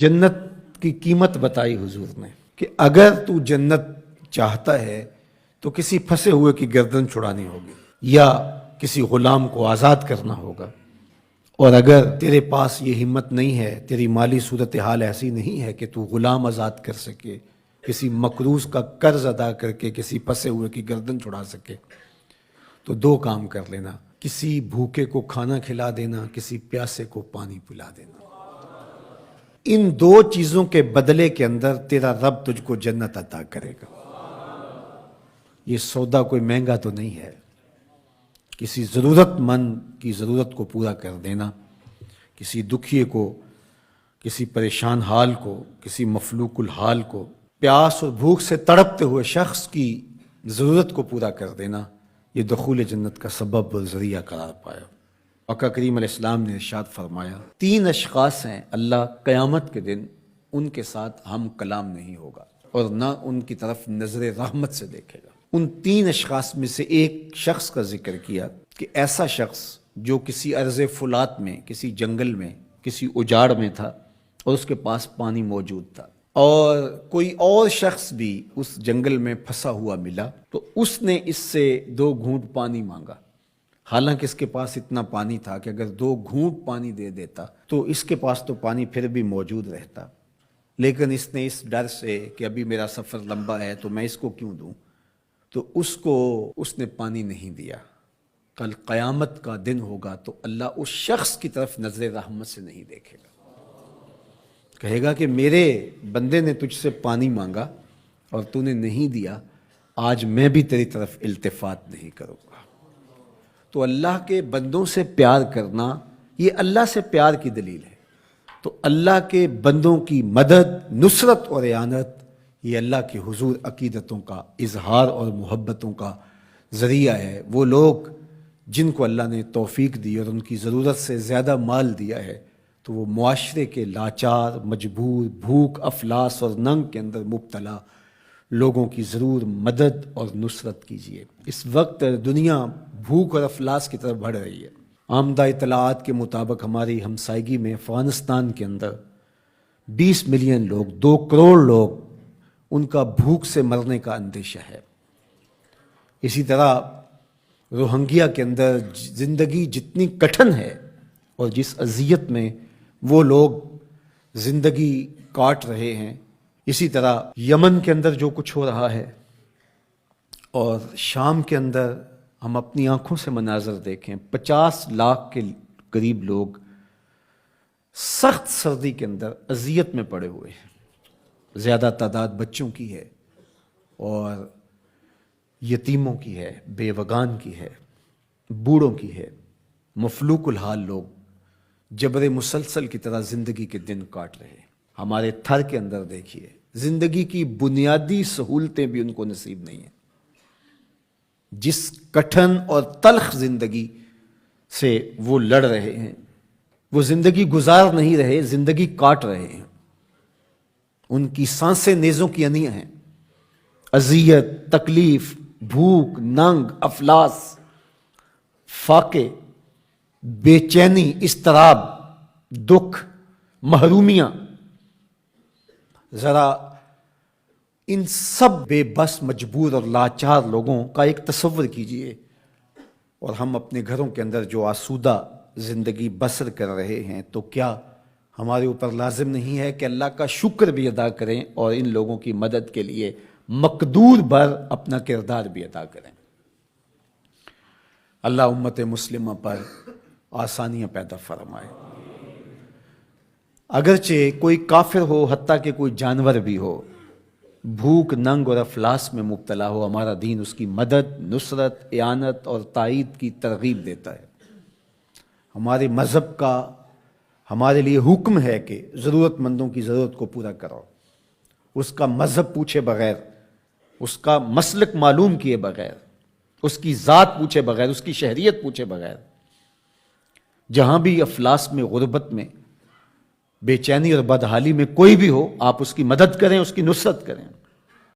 جنت کی قیمت بتائی حضور نے کہ اگر تو جنت چاہتا ہے تو کسی پھنسے ہوئے کی گردن چھڑانی ہوگی یا کسی غلام کو آزاد کرنا ہوگا، اور اگر تیرے پاس یہ ہمت نہیں ہے، تیری مالی صورتحال ایسی نہیں ہے کہ تو غلام آزاد کر سکے، کسی مقروض کا قرض ادا کر کے کسی پھنسے ہوئے کی گردن چھڑا سکے، تو دو کام کر لینا، کسی بھوکے کو کھانا کھلا دینا، کسی پیاسے کو پانی پلا دینا۔ ان دو چیزوں کے بدلے کے اندر تیرا رب تجھ کو جنت عطا کرے گا۔ یہ سودا کوئی مہنگا تو نہیں ہے، کسی ضرورت مند کی ضرورت کو پورا کر دینا، کسی دکھیے کو، کسی پریشان حال کو، کسی مفلوق الحال کو، پیاس اور بھوک سے تڑپتے ہوئے شخص کی ضرورت کو پورا کر دینا، یہ دخول جنت کا سبب اور ذریعہ قرار پایا۔ آقا کریم علیہ السلام نے ارشاد فرمایا، تین اشخاص ہیں اللہ قیامت کے دن ان کے ساتھ ہم کلام نہیں ہوگا اور نہ ان کی طرف نظر رحمت سے دیکھے گا۔ ان تین اشخاص میں سے ایک شخص کا ذکر کیا کہ ایسا شخص جو کسی ارض فلات میں، کسی جنگل میں، کسی اجاڑ میں تھا اور اس کے پاس پانی موجود تھا، اور کوئی اور شخص بھی اس جنگل میں پھنسا ہوا ملا تو اس نے اس سے 2 گھونٹ پانی مانگا، حالانکہ اس کے پاس اتنا پانی تھا کہ اگر 2 گھونٹ پانی دے دیتا تو اس کے پاس تو پانی پھر بھی موجود رہتا، لیکن اس نے اس ڈر سے کہ ابھی میرا سفر لمبا ہے تو میں اس کو کیوں دوں، تو اس نے پانی نہیں دیا۔ کل قیامت کا دن ہوگا تو اللہ اس شخص کی طرف نظر رحمت سے نہیں دیکھے گا، کہے گا کہ میرے بندے نے تجھ سے پانی مانگا اور تو نے نہیں دیا، آج میں بھی تیری طرف التفات نہیں کروں گا۔ تو اللہ کے بندوں سے پیار کرنا یہ اللہ سے پیار کی دلیل ہے، تو اللہ کے بندوں کی مدد، نصرت اور اعانت یہ اللہ کے حضور عقیدتوں کا اظہار اور محبتوں کا ذریعہ ہے۔ وہ لوگ جن کو اللہ نے توفیق دی اور ان کی ضرورت سے زیادہ مال دیا ہے تو وہ معاشرے کے لاچار، مجبور، بھوک، افلاس اور ننگ کے اندر مبتلا لوگوں کی ضرور مدد اور نصرت کیجیے۔ اس وقت دنیا بھوک اور افلاس کی طرف بڑھ رہی ہے۔ آمدہ اطلاعات کے مطابق ہماری ہمسائیگی میں افغانستان کے اندر 20 ملین لوگ، 2 کروڑ لوگ، ان کا بھوک سے مرنے کا اندیشہ ہے۔ اسی طرح روہنگیا کے اندر زندگی جتنی کٹھن ہے اور جس اذیت میں وہ لوگ زندگی کاٹ رہے ہیں، اسی طرح یمن کے اندر جو کچھ ہو رہا ہے اور شام کے اندر ہم اپنی آنکھوں سے مناظر دیکھیں، 50 لاکھ کے قریب لوگ سخت سردی کے اندر اذیت میں پڑے ہوئے ہیں۔ زیادہ تعداد بچوں کی ہے اور یتیموں کی ہے، بیوگان کی ہے، بوڑھوں کی ہے، مفلوق الحال لوگ جبر مسلسل کی طرح زندگی کے دن کاٹ رہے ہیں۔ ہمارے تھر کے اندر دیکھیے، زندگی کی بنیادی سہولتیں بھی ان کو نصیب نہیں ہیں۔ جس کٹھن اور تلخ زندگی سے وہ لڑ رہے ہیں، وہ زندگی گزار نہیں رہے، زندگی کاٹ رہے ہیں۔ ان کی سانسیں نیزوں کی انیاں ہیں، اذیت، تکلیف، بھوک، ننگ، افلاس، فاقے، بے چینی، اضطراب، دکھ، محرومیاں۔ ذرا ان سب بے بس، مجبور اور لاچار لوگوں کا ایک تصور کیجئے، اور ہم اپنے گھروں کے اندر جو آسودہ زندگی بسر کر رہے ہیں، تو کیا ہمارے اوپر لازم نہیں ہے کہ اللہ کا شکر بھی ادا کریں اور ان لوگوں کی مدد کے لیے مقدور بھر اپنا کردار بھی ادا کریں؟ اللہ امت مسلمہ پر آسانیاں پیدا فرمائے۔ اگرچہ کوئی کافر ہو، حتیٰ کہ کوئی جانور بھی ہو، بھوک، ننگ اور افلاس میں مبتلا ہو، ہمارا دین اس کی مدد، نصرت، اعانت اور تائید کی ترغیب دیتا ہے۔ ہمارے مذہب کا ہمارے لیے حکم ہے کہ ضرورت مندوں کی ضرورت کو پورا کرو، اس کا مذہب پوچھے بغیر، اس کا مسلک معلوم کیے بغیر، اس کی ذات پوچھے بغیر، اس کی شہریت پوچھے بغیر۔ جہاں بھی افلاس میں، غربت میں، بے چینی اور بدحالی میں کوئی بھی ہو، آپ اس کی مدد کریں، اس کی نصرت کریں۔